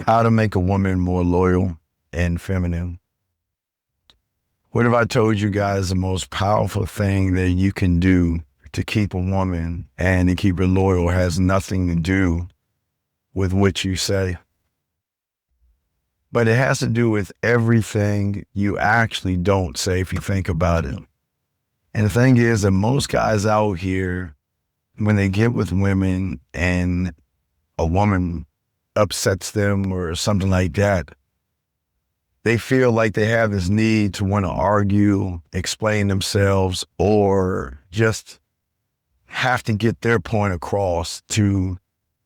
How to make a woman more loyal and feminine. What if I told you guys the most powerful thing that you can do to keep a woman and to keep her loyal has nothing to do with what you say, but it has to do with everything you actually don't say if you think about it. And the thing is that most guys out here, when they get with women and a woman upsets them or something like that, they feel like they have this need to want to argue, explain themselves, or just have to get their point across to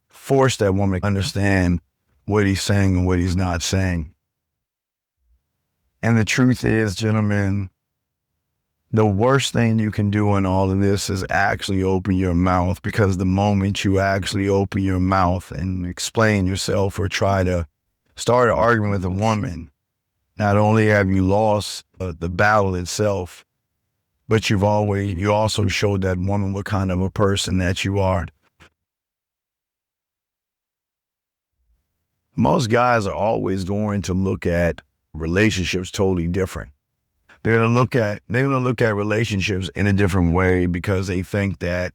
force that woman to understand what he's saying and what he's not saying. And the truth is, gentlemen, the worst thing you can do in all of this is actually open your mouth, because the moment you actually open your mouth and explain yourself or try to start an argument with a woman, not only have you lost the battle itself, but you also showed that woman what kind of a person that you are. Most guys are always going to look at relationships totally different. They're gonna look at relationships in a different way because they think that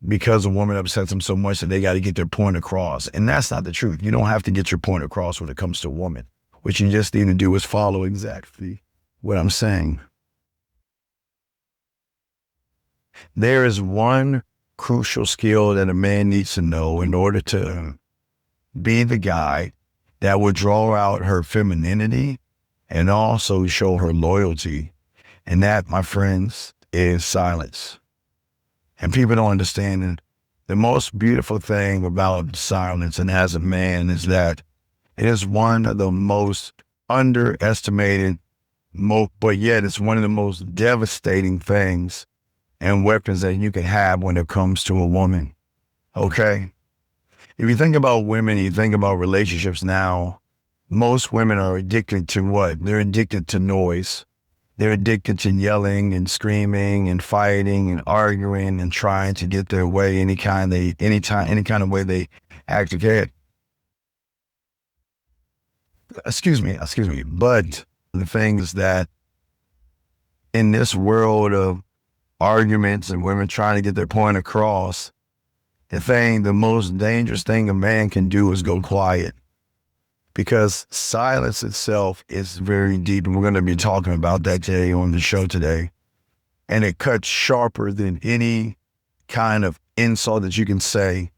because a woman upsets them so much that they got to get their point across. And that's not the truth. You don't have to get your point across when it comes to a woman. What you just need to do is follow exactly what I'm saying. There is one crucial skill that a man needs to know in order to be the guy that will draw out her femininity and also show her loyalty. And that, my friends, is silence. And people don't understand it. The most beautiful thing about silence, and as a man, is that it is one of the most underestimated, but yet it's one of the most devastating things and weapons that you can have when it comes to a woman. Okay? If you think about women, you think about relationships now, most women are addicted to what? They're addicted to noise. They're addicted to yelling and screaming and fighting and arguing and trying to get their way any kind of way they actually can. Excuse me. But the thing is that in this world of arguments and women trying to get their point across, the most dangerous thing a man can do is go quiet. Because silence itself is very deep, and we're going to be talking about that today on the show today. And it cuts sharper than any kind of insult that you can say,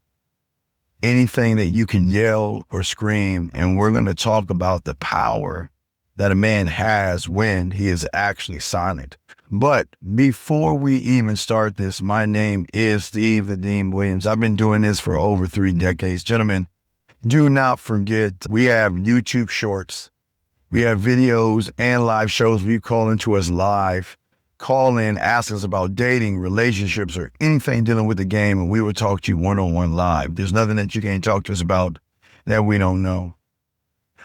anything that you can yell or scream. And we're going to talk about the power that a man has when he is actually silent. But before we even start this, my name is Steve the Dean Williams. I've been doing this for over 3 decades. Gentlemen, do not forget, we have YouTube shorts. We have videos and live shows where you call into us live. Call in, ask us about dating, relationships, or anything dealing with the game, and we will talk to you one-on-one live. There's nothing that you can't talk to us about that we don't know.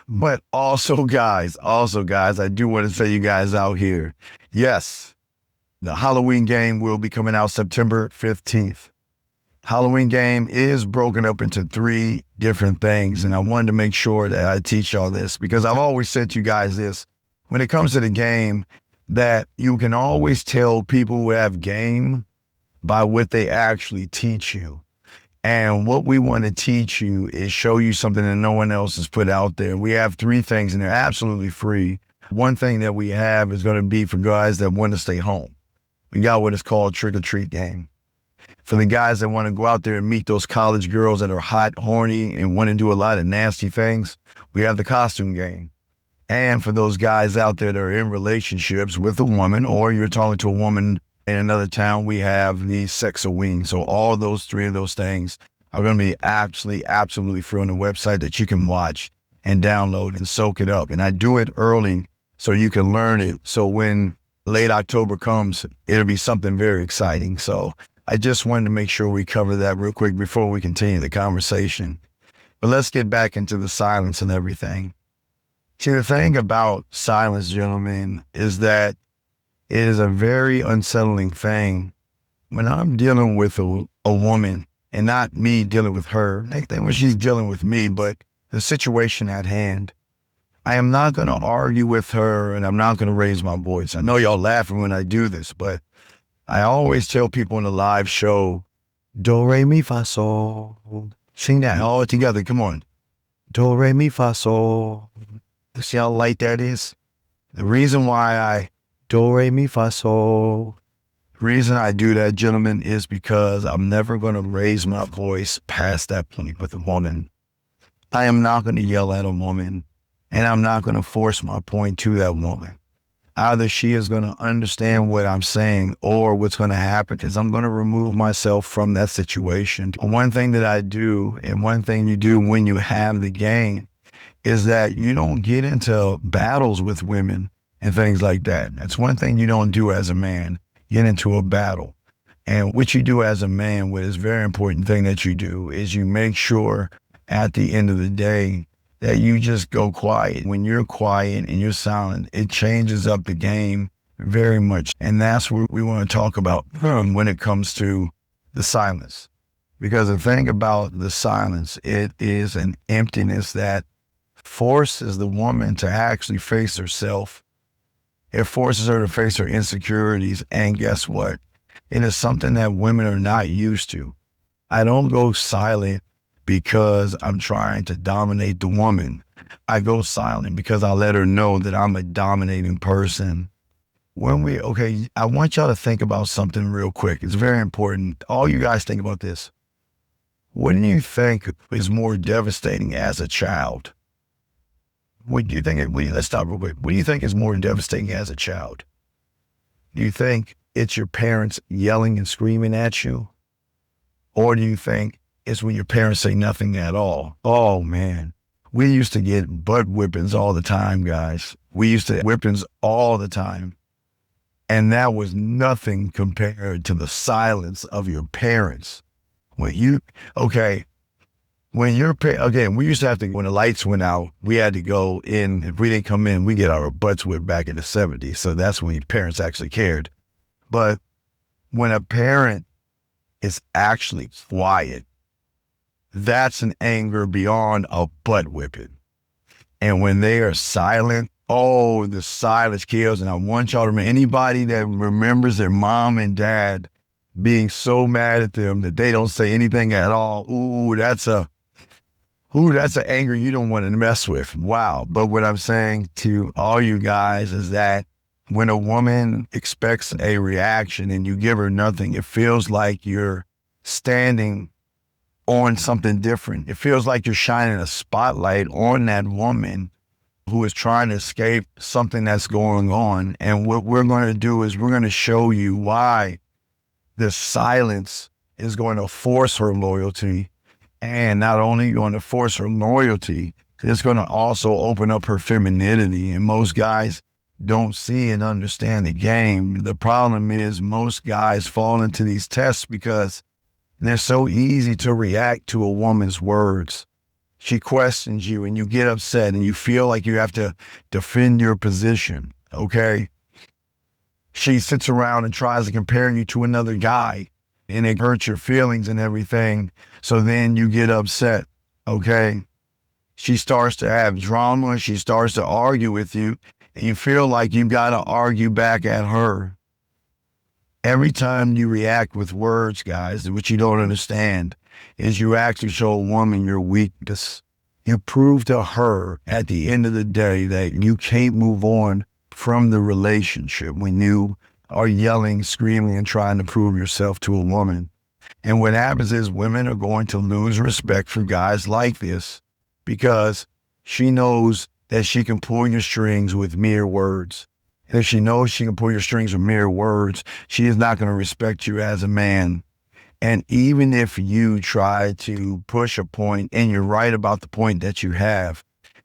But also, guys, I do want to say you guys out here, yes, the Halloween game will be coming out September 15th. Halloween game is broken up into 3 different things, and I wanted to make sure that I teach y'all this, because I've always said to you guys this, when it comes to the game, that you can always tell people who have game by what they actually teach you. And what we want to teach you is show you something that no one else has put out there. We have 3 things, and they're absolutely free. One thing that we have is going to be for guys that want to stay home. We got what is called trick or treat game. For the guys that want to go out there and meet those college girls that are hot, horny, and want to do a lot of nasty things, we have the costume game. And for those guys out there that are in relationships with a woman, or you're talking to a woman in another town, we have the sex-a-wing. So all those 3 of those things are going to be absolutely free on the website that you can watch and download and soak it up. And I do it early so you can learn it. So when late October comes, it'll be something very exciting. So I just wanted to make sure we cover that real quick before we continue the conversation. But let's get back into the silence and everything. See, the thing about silence, gentlemen, is that it is a very unsettling thing. When I'm dealing with a woman, and not me dealing with her, I think when she's dealing with me, but the situation at hand. I am not going to argue with her, and I'm not going to raise my voice. I know y'all laughing when I do this, but I always tell people in the live show, do, re, mi, fa, sol. Sing that all together. Come on. Do, re, mi, fa, sol. See how light that is? The reason why I do, re, mi, fa, sol. The reason I do that, gentlemen, is because I'm never going to raise my voice past that point with a woman. I am not going to yell at a woman, and I'm not going to force my point to that woman. Either she is going to understand what I'm saying, or what's going to happen is I'm going to remove myself from that situation. One thing that I do, and one thing you do when you have the game, is that you don't get into battles with women and things like that. That's one thing you don't do as a man, get into a battle. And what you do as a man, what is a very important thing that you do, is you make sure at the end of the day that you just go quiet. When you're quiet and you're silent, it changes up the game very much. And that's what we want to talk about when it comes to the silence. Because the thing about the silence, it is an emptiness that forces the woman to actually face herself. It forces her to face her insecurities. And guess what? It is something that women are not used to. I don't go silent because I'm trying to dominate the woman. I go silent because I let her know that I'm a dominating person. I want y'all to think about something real quick. It's very important. All you guys think about this. What do you think is more devastating as a child? Let's stop real quick. What do you think is more devastating as a child? Do you think it's your parents yelling and screaming at you? Or do you think it's when your parents say nothing at all? Oh man, we used to get butt whippings all the time, guys. We used to whippings all the time. And that was nothing compared to the silence of your parents. We used to have to, when the lights went out, we had to go in. If we didn't come in, we get our butts whipped back in the 70s. So that's when your parents actually cared. But when a parent is actually quiet, that's an anger beyond a butt whipping. And when they are silent, oh, the silence kills. And I want y'all to remember, anybody that remembers their mom and dad being so mad at them that they don't say anything at all, that's an anger you don't want to mess with. Wow. But what I'm saying to all you guys is that when a woman expects a reaction and you give her nothing, it feels like you're standing on something different. It feels like you're shining a spotlight on that woman who is trying to escape something that's going on. And what we're going to do is we're going to show you why this silence is going to force her loyalty. And not only going to force her loyalty, it's going to also open up her femininity. And most guys don't see and understand the game. The problem is most guys fall into these tests because they're so easy to react to a woman's words. She questions you and you get upset and you feel like you have to defend your position, okay? She sits around and tries to compare you to another guy and it hurts your feelings and everything. So then you get upset, okay? She starts to have drama. She starts to argue with you and you feel like you've got to argue back at her. Every time you react with words, guys, what you don't understand is you actually show a woman your weakness. You prove to her at the end of the day that you can't move on from the relationship when you are yelling, screaming, and trying to prove yourself to a woman. And what happens is women are going to lose respect for guys like this because she knows that she can pull your strings with mere words. And if she knows she can pull your strings with mere words, she is not going to respect you as a man. And even if you try to push a point and you're right about the point that you have,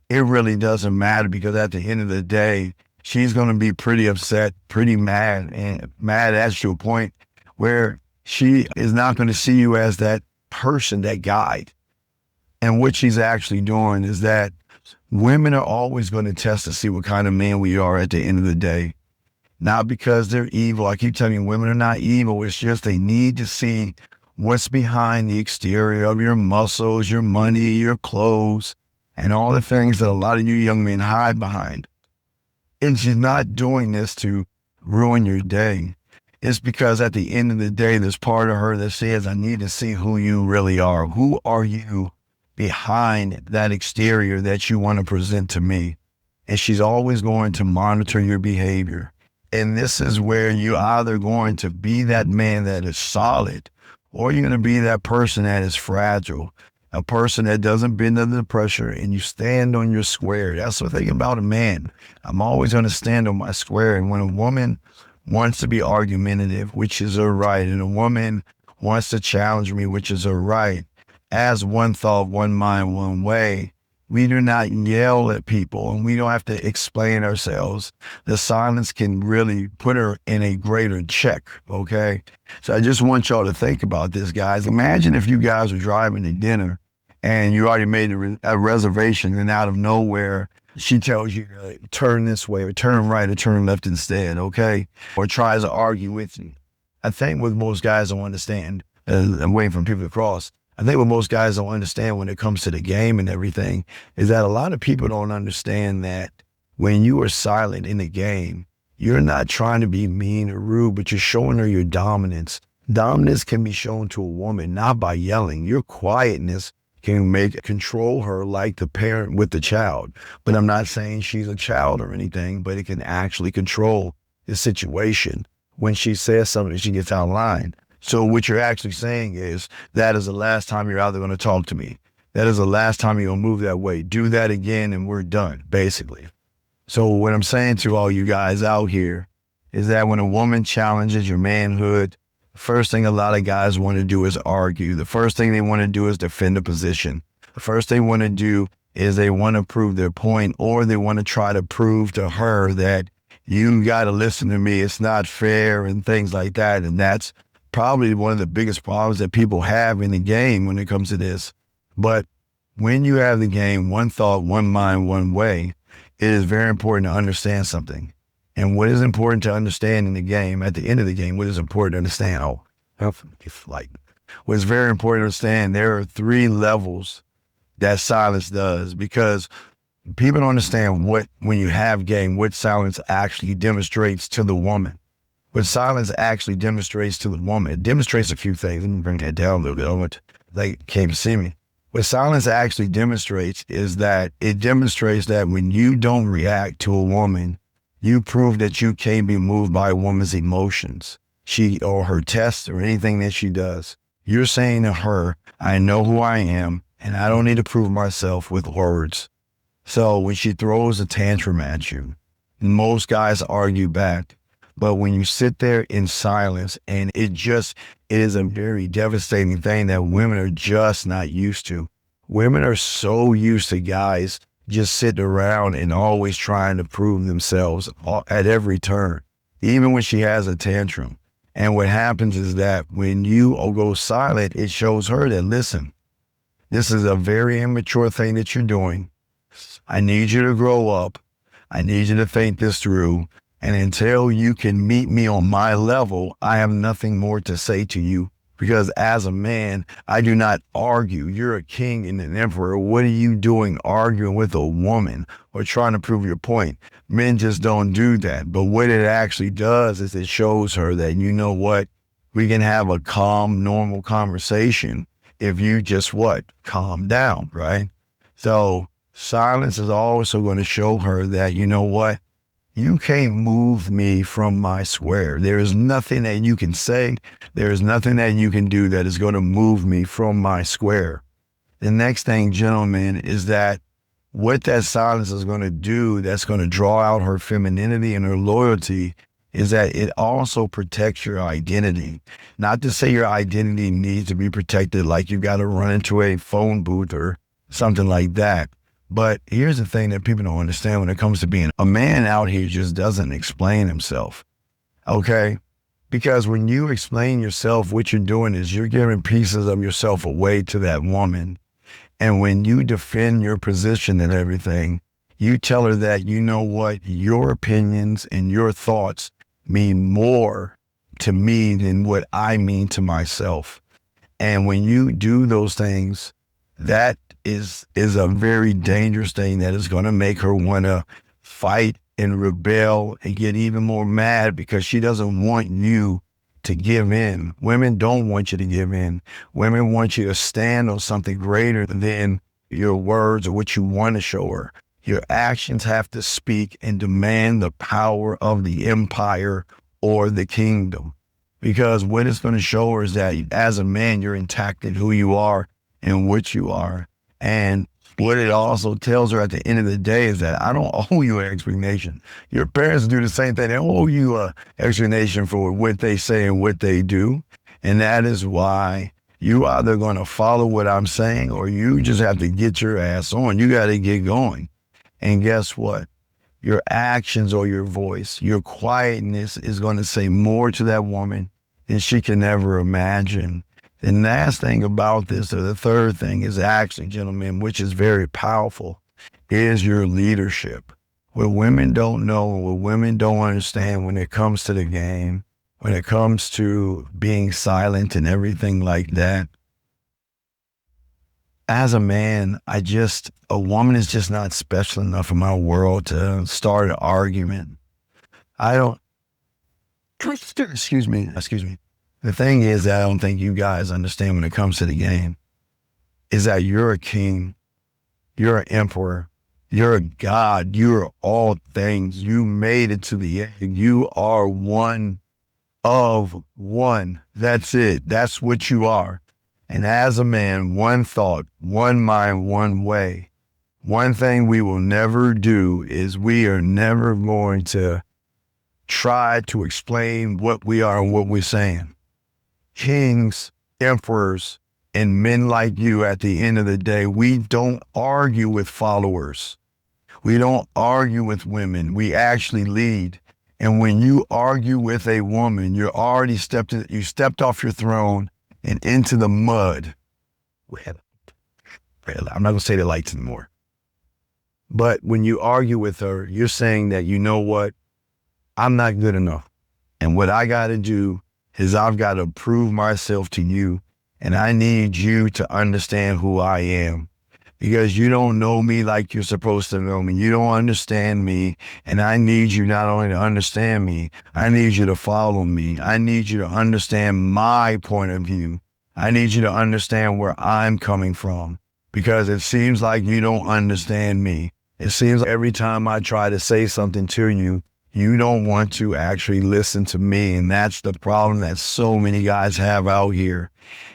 it really doesn't matter because at the end of the day, she's going to be pretty upset, pretty mad, and mad at you to a point where she is not going to see you as that person, that guide. And what she's actually doing is that women are always going to test to see what kind of man we are at the end of the day. Not because they're evil. I keep telling you, women are not evil. It's just they need to see what's behind the exterior of your muscles, your money, your clothes. and all the things that a lot of you young men hide behind. And she's not doing this to ruin your day. It's because at the end of the day, there's part of her that says, I need to see who you really are. Who are you behind that exterior that you want to present to me? And she's always going to monitor your behavior. And this is where you're either going to be that man that is solid, or you're going to be that person that is fragile, a person that doesn't bend under the pressure, and you stand on your square. That's the thing about a man. I'm always going to stand on my square. And when a woman wants to be argumentative, which is her right, and a woman wants to challenge me, which is her right, as one thought, one mind, one way, we do not yell at people, and we don't have to explain ourselves. The silence can really put her in a greater check, okay? So I just want y'all to think about this, guys. Imagine if you guys were driving to dinner and you already made a reservation, and out of nowhere, she tells you to turn this way or turn right or turn left instead, okay? Or tries to argue with you. I think what most guys don't understand, I'm waiting for people to cross, I think what most guys don't understand when it comes to the game and everything is that a lot of people don't understand that when you are silent in the game, you're not trying to be mean or rude, but you're showing her your dominance. Dominance can be shown to a woman not by yelling. Your quietness can control her like the parent with the child. But I'm not saying she's a child or anything, but it can actually control the situation. When she says something, she gets out of line. So what you're actually saying is, that is the last time you're either going to talk to me. That is the last time you're going to move that way. Do that again and we're done, basically. So what I'm saying to all you guys out here is that when a woman challenges your manhood, the first thing a lot of guys want to do is argue. The first thing they want to do is defend a position. The first thing they want to do is they want to prove their point, or they want to try to prove to her that you got to listen to me. It's not fair and things like that. And that's probably one of the biggest problems that people have in the game when it comes to this. But when you have the game, one thought, one mind, one way, it is very important to understand something. And what is important to understand in the game, at the end of the game, what is important to understand? What's very important to understand, there are 3 levels that silence does, because people don't understand when you have game, what silence actually demonstrates to the woman. What silence actually demonstrates to the woman, it demonstrates a few things. Let me bring that down a little bit. I want they came to see me. What silence actually demonstrates is that it demonstrates that when you don't react to a woman, you prove that you can't be moved by a woman's emotions, she or her tests or anything that she does. You're saying to her, I know who I am, and I don't need to prove myself with words. So when she throws a tantrum at you, most guys argue back. But when you sit there in silence, and it is a very devastating thing that women are just not used to. Women are so used to guys just sitting around and always trying to prove themselves at every turn, even when she has a tantrum. And what happens is that when you go silent, it shows her that, listen, this is a very immature thing that you're doing. I need you to grow up. I need you to think this through. And until you can meet me on my level, I have nothing more to say to you. Because as a man, I do not argue. You're a king and an emperor. What are you doing arguing with a woman or trying to prove your point? Men just don't do that. But what it actually does is it shows her that, you know what, we can have a calm, normal conversation if you just calm down, right? So silence is also going to show her that, you know what, you can't move me from my square. There is nothing that you can say. There is nothing that you can do that is going to move me from my square. The next thing, gentlemen, is that what that silence is going to do, that's going to draw out her femininity and her loyalty, is that it also protects your identity. Not to say your identity needs to be protected like you got to run into a phone booth or something like that. But here's the thing that people don't understand when it comes to being a man out here just doesn't explain himself, okay? Because when you explain yourself, what you're doing is you're giving pieces of yourself away to that woman. And when you defend your position and everything, you tell her that, you know what, your opinions and your thoughts mean more to me than what I mean to myself. And when you do those things, that is a very dangerous thing that is going to make her want to fight and rebel and get even more mad because she doesn't want you to give in. Women don't want you to give in. Women want you to stand on something greater than your words or what you want to show her. Your actions have to speak and demand the power of the empire or the kingdom. Because what it's going to show her is that as a man, you're intact in who you are and what you are. And what it also tells her at the end of the day is that I don't owe you an explanation. Your parents do the same thing. They owe you an explanation for what they say and what they do. And that is why you either going to follow what I'm saying or you just have to get your ass on. You got to get going. And guess what? Your actions or your voice, your quietness is going to say more to that woman than she can ever imagine. The last thing about this, or the third thing, is actually, gentlemen, which is very powerful, is your leadership. What women don't know, what women don't understand when it comes to the game, when it comes to being silent and everything like that. As a man, a woman is just not special enough in my world to start an argument. I don't, excuse me. The thing is that I don't think you guys understand when it comes to the game is that you're a king, you're an emperor, you're a god, you're all things. You made it to the end. You are one of one. That's it. That's what you are. And as a man, one thought, one mind, one way. One thing we will never do is we are never going to try to explain what we are and what we're saying. Kings, emperors, and men like you, at the end of the day, we don't argue with followers. We don't argue with women. We actually lead. And when you argue with a woman, you stepped off your throne and into the mud. I'm not going to say the lights anymore. But when you argue with her, you're saying that, you know what? I'm not good enough. And what I got to do is I've got to prove myself to you. And I need you to understand who I am. Because you don't know me like you're supposed to know me. You don't understand me. And I need you not only to understand me, I need you to follow me. I need you to understand my point of view. I need you to understand where I'm coming from. Because it seems like you don't understand me. It seems like every time I try to say something to you, you don't want to actually listen to me. And that's the problem that so many guys have out here.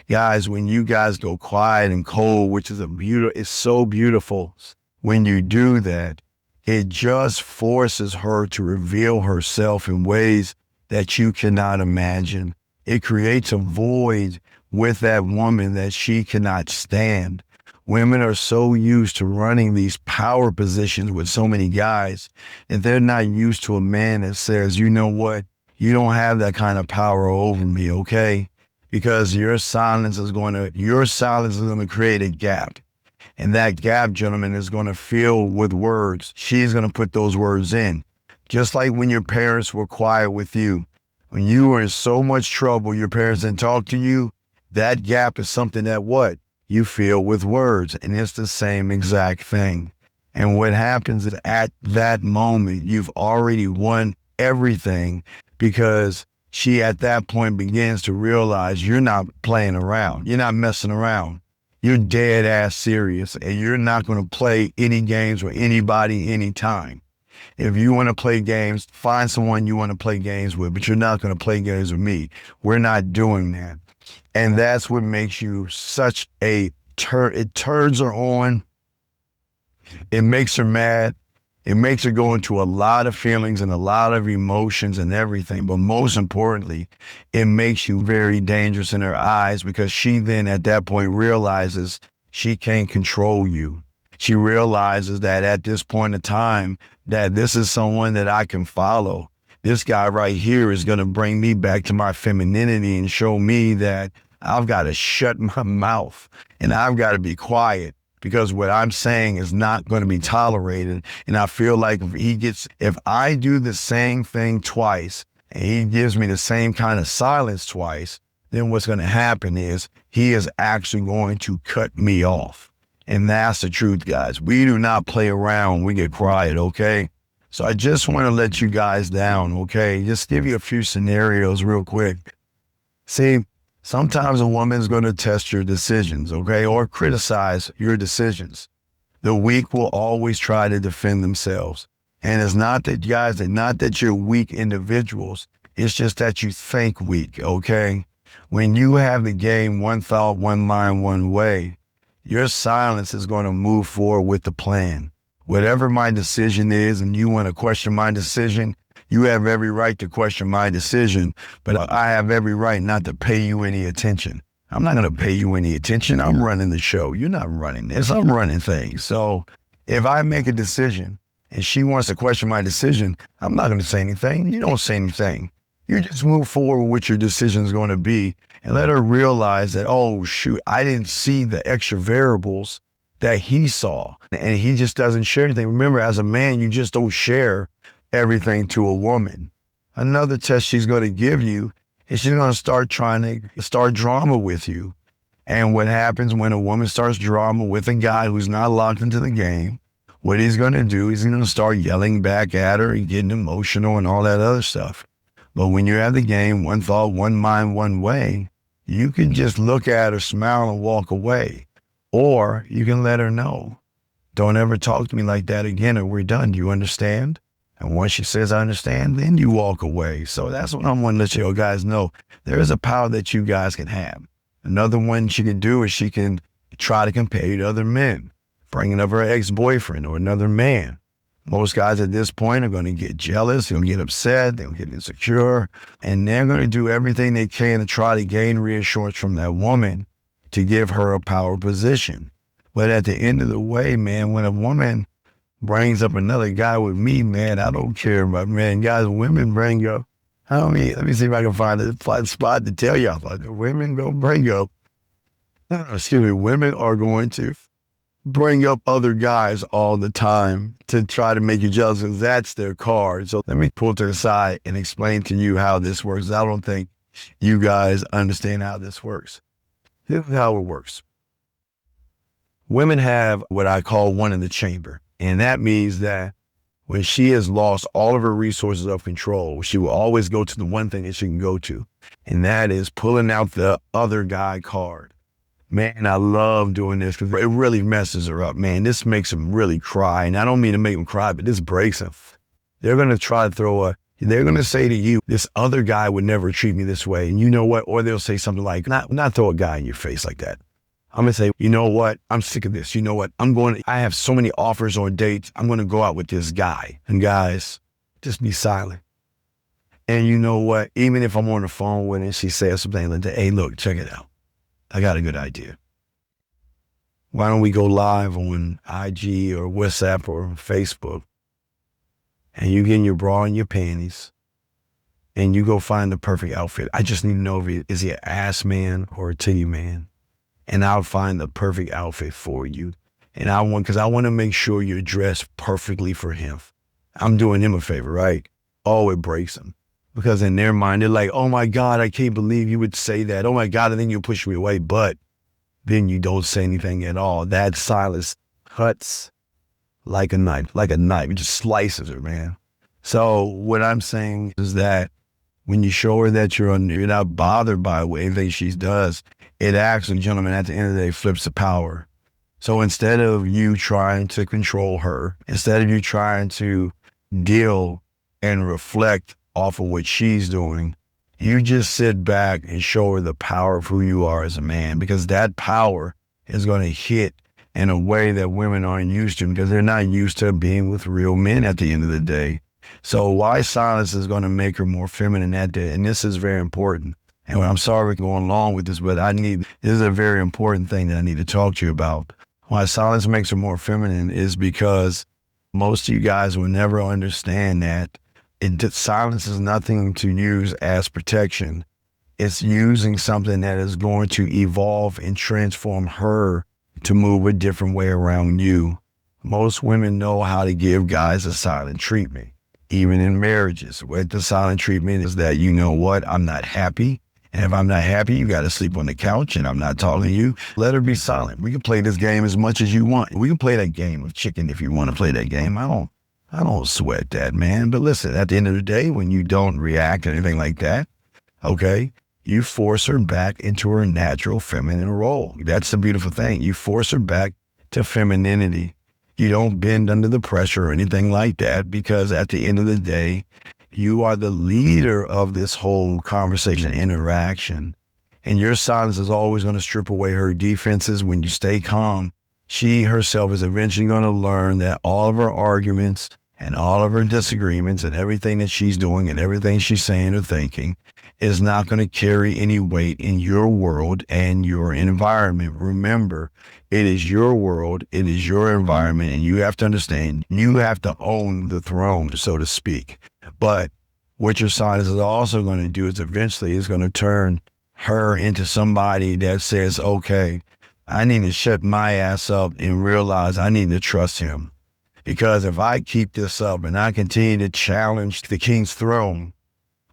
Guys, when you guys go quiet and cold, which is it's so beautiful. When you do that, it just forces her to reveal herself in ways that you cannot imagine. It creates a void with that woman that she cannot stand. Women are so used to running these power positions with so many guys that they're not used to a man that says, you know what, you don't have that kind of power over me, okay? Because your silence is going to create a gap. And that gap, gentlemen, is going to fill with words. She's going to put those words in. Just like when your parents were quiet with you. When you were in so much trouble, your parents didn't talk to you. That gap is something that you fill with words. And it's the same exact thing. And what happens is at that moment, you've already won everything, because she at that point begins to realize you're not playing around. You're not messing around. You're dead ass serious, and you're not going to play any games with anybody anytime. If you want to play games, find someone you want to play games with, but you're not going to play games with me. We're not doing that. And that's what makes you such it turns her on. It makes her mad. It makes her go into a lot of feelings and a lot of emotions and everything. But most importantly, it makes you very dangerous in her eyes, because she then at that point realizes she can't control you. She realizes that at this point in time, that this is someone that I can follow. This guy right here is going to bring me back to my femininity and show me that I've got to shut my mouth and I've got to be quiet, because what I'm saying is not going to be tolerated. And I feel like if I do the same thing twice and he gives me the same kind of silence twice, then what's going to happen is he is actually going to cut me off. And that's the truth, guys. We do not play around. We get quiet, okay? So I just want to let you guys down, okay? Just give you a few scenarios real quick. See, sometimes a woman's going to test your decisions, okay? Or criticize your decisions. The weak will always try to defend themselves. And it's not that, guys, it's not that you're weak individuals. It's just that you think weak, okay? When you have the game, one thought, one mind, one way, your silence is going to move forward with the plan. Whatever my decision is, and you want to question my decision, you have every right to question my decision, but I have every right not to pay you any attention. I'm not going to pay you any attention. I'm running the show. You're not running this. I'm running things. So if I make a decision and she wants to question my decision, I'm not going to say anything. You don't say anything. You just move forward with what your decision is going to be and let her realize that, oh, shoot, I didn't see the extra variables that he saw. And he just doesn't share anything. Remember, as a man, you just don't share everything to a woman. Another test she's going to give you is she's going to start trying to start drama with you. And what happens when a woman starts drama with a guy who's not locked into the game, what he's going to do is he's going to start yelling back at her and getting emotional and all that other stuff. But when you have the game, one thought, one mind, one way, you can just look at her, smile, and walk away. Or you can let her know, don't ever talk to me like that again or we're done. Do you understand? And once she says, I understand, then you walk away. So that's what I'm wanting to let you guys know. There is a power that you guys can have. Another one she can do is she can try to compare you to other men, bringing up her ex-boyfriend or another man. Most guys at this point are going to get jealous, they'll get upset, they'll get insecure, and they're going to do everything they can to try to gain reassurance from that woman to give her a power position. But at the end of the way, man, when a woman brings up another guy with me, man, I don't care about, man, guys, women bring up, let me see if I can find a spot to tell y'all about it. Women go bring up, women are going to bring up other guys all the time to try to make you jealous, because that's their card. So let me pull to the side and explain to you how this works. I don't think you guys understand how this works. This is how it works. Women have what I call one in the chamber. And that means that when she has lost all of her resources of control, she will always go to the one thing that she can go to. And that is pulling out the other guy card. Man, I love doing this because it really messes her up, man. This makes them really cry. And I don't mean to make them cry, but this breaks them. They're going to try to they're going to say to you, this other guy would never treat me this way. And you know what? Or they'll say something like, not throw a guy in your face like that. I'm going to say, you know what? I'm sick of this. You know what? I have so many offers on dates. I'm going to go out with this guy. And guys, just be silent. And you know what? Even if I'm on the phone with her and she says something like that, hey, look, check it out. I got a good idea. Why don't we go live on IG or WhatsApp or Facebook, and you get in your bra and your panties and you go find the perfect outfit. I just need to know is he an ass man or a titty man? And I'll find the perfect outfit for you. And because I want to make sure you're dressed perfectly for him. I'm doing him a favor, right? Oh, it breaks them. Because in their mind, they're like, oh my God, I can't believe you would say that. Oh my God, and then you push me away. But then you don't say anything at all. That silence cuts like a knife. It just slices her, man. So what I'm saying is that when you show her that you're not bothered by anything she does, it actually, gentlemen, at the end of the day, flips the power. So instead of you trying to control her, instead of you trying to deal and reflect off of what she's doing, you just sit back and show her the power of who you are as a man, because that power is going to hit in a way that women aren't used to, because they're not used to being with real men at the end of the day. So why silence is going to make her more feminine that day. And this is very important. And I'm sorry for going along with this, but this is a very important thing that I need to talk to you about. Why silence makes her more feminine is because most of you guys will never understand that silence is nothing to use as protection. It's using something that is going to evolve and transform her to move a different way around you. Most women know how to give guys a silent treatment, even in marriages. What the silent treatment is that, you know what, I'm not happy, And if I'm not happy, you got to sleep on the couch and I'm not talking to you, let her be silent. We can play this game as much as you want. We can play that game of chicken if you want to play that game. I don't sweat that, man. But listen, at the end of the day, when you don't react or anything like that, okay, you force her back into her natural feminine role. That's the beautiful thing. You force her back to femininity. You don't bend under the pressure or anything like that, because at the end of the day, you are the leader of this whole conversation, interaction. And your silence is always going to strip away her defenses. When you stay calm, she herself is eventually going to learn that all of her arguments and all of her disagreements and everything that she's doing and everything she's saying or thinking is not going to carry any weight in your world and your environment. Remember, it is your world, it is your environment, and you have to understand, you have to own the throne, so to speak. But what your silence is also going to do is eventually is going to turn her into somebody that says, okay, I need to shut my ass up and realize I need to trust him. Because if I keep this up and I continue to challenge the king's throne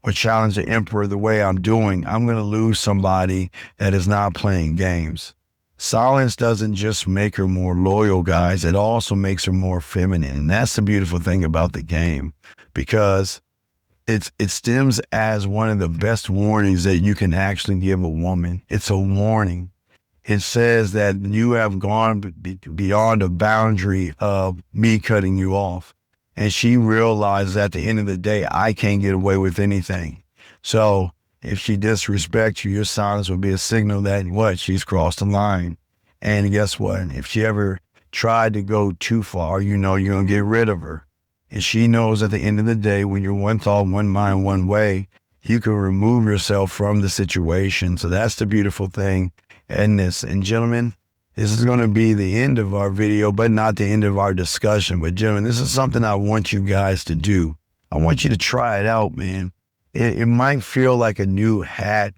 or challenge the emperor the way I'm doing, I'm going to lose somebody that is not playing games. Silence doesn't just make her more loyal, guys. It also makes her more feminine. And that's the beautiful thing about the game, because it stems as one of the best warnings that you can actually give a woman. It's a warning. It says that you have gone beyond the boundary of me cutting you off. And she realizes at the end of the day, I can't get away with anything. So if she disrespects you, your silence will be a signal that what? She's crossed the line. And guess what? If she ever tried to go too far, you know you're going to get rid of her. And she knows at the end of the day, when you're one thought, one mind, one way, you can remove yourself from the situation. So that's the beautiful thing in this. And gentlemen, this is going to be the end of our video, but not the end of our discussion. But gentlemen, this is something I want you guys to do. I want you to try it out, man. It might feel like a new hat,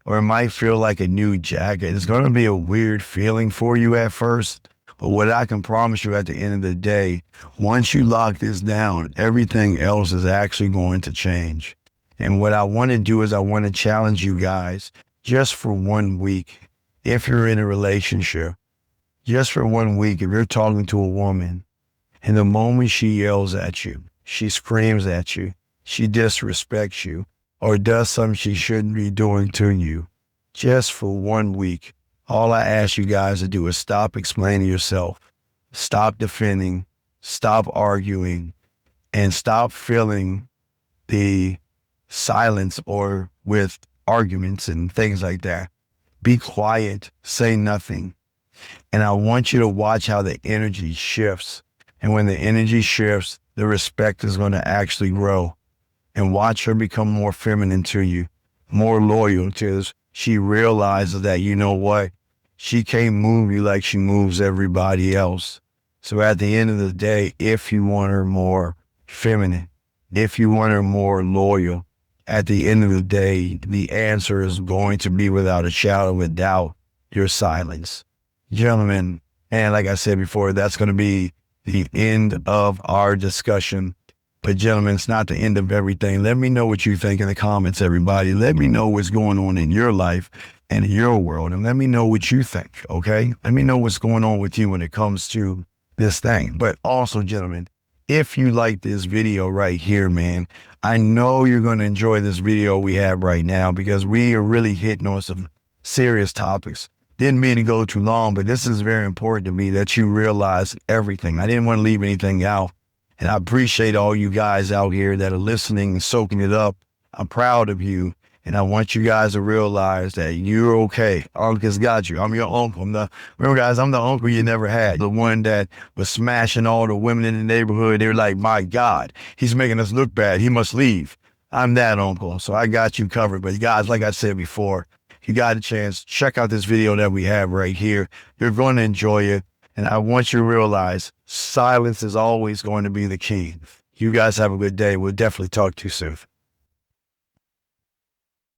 or it might feel like a new jacket. It's going to be a weird feeling for you at first. But what I can promise you at the end of the day, once you lock this down, everything else is actually going to change. And what I want to do is I want to challenge you guys just for 1 week. If you're in a relationship, just for 1 week, if you're talking to a woman and the moment she yells at you, she screams at you, she disrespects you, or does something she shouldn't be doing to you, just for 1 week, all I ask you guys to do is stop explaining yourself, stop defending, stop arguing, and stop filling the silence or with arguments and things like that. Be quiet, say nothing. And I want you to watch how the energy shifts. And when the energy shifts, the respect is going to actually grow. And watch her become more feminine to you, more loyal to us. She realizes that, you know what? She can't move you like she moves everybody else. So at the end of the day, if you want her more feminine, if you want her more loyal, at the end of the day, the answer is going to be, without a shadow of a doubt, your silence. Gentlemen, and like I said before, that's going to be the end of our discussion. But gentlemen, it's not the end of everything. Let me know what you think in the comments, everybody. Let me know what's going on in your life and in your world. And let me know what you think, okay? Let me know what's going on with you when it comes to this thing. But also, gentlemen, if you like this video right here, man, I know you're going to enjoy this video we have right now, because we are really hitting on some serious topics. Didn't mean to go too long, but this is very important to me that you realize everything. I didn't want to leave anything out. And I appreciate all you guys out here that are listening and soaking it up. I'm proud of you. And I want you guys to realize that you're okay. Uncle's got you. I'm your uncle. Remember, guys, I'm the uncle you never had. The one that was smashing all the women in the neighborhood. They're like, my God, he's making us look bad. He must leave. I'm that uncle. So I got you covered. But guys, like I said before, if you got a chance, check out this video that we have right here. You're going to enjoy it. And I want you to realize silence is always going to be the key. You guys have a good day. We'll definitely talk to you soon.